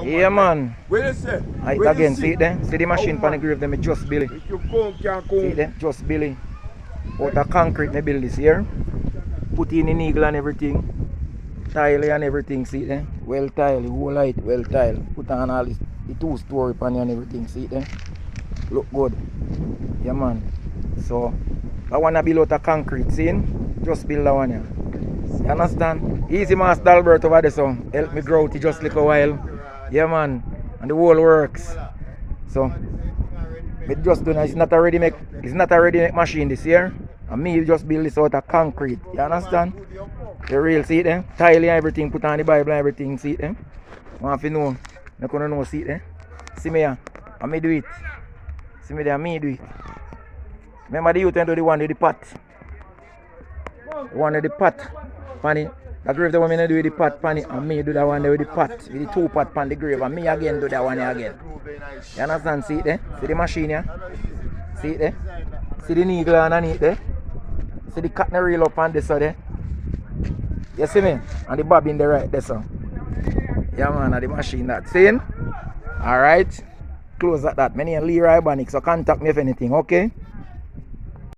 Yeah, man. Where they say? Right again, see it there? See the machine pan the grave them, just Billy. If you come, can come. See it there? Just Billy. Out of concrete, me build this here. Put in the eagle and everything. Tile and everything, see it there? Well tile, the whole light, well tile. Put on all this, the 2-story pan and everything, see it there? Look good. Yeah, man. So, I want to build out of concrete, see it? Just build that one here. You understand? Easy Master Albert over there, so help me grow it just like a while. Yeah, man. And the whole works. So, me just do it's not a ready make machine this year. And me just build this out of concrete. You understand? The real, see it there? Tile and everything, put on the Bible and everything, see it there? Want to know? You can't know, see it there? See me here. And me do it. See me there, me do it. Remember the youth and do the one with the pot. The one with the pot. Panny. The grave the woman do with the pot panny, and me do that one there with the pot. With the 2 pot pan the grave, and me again do that one again. You understand? See it there? See the machine here? See it there? See the needle underneath there? See the cotton reel up on this side there? You see me? And the bobbin there right there, so. Yeah, man, and the machine that. Seeing? Alright. Close at that. My name is Leroy Bannick, so contact me if anything, okay?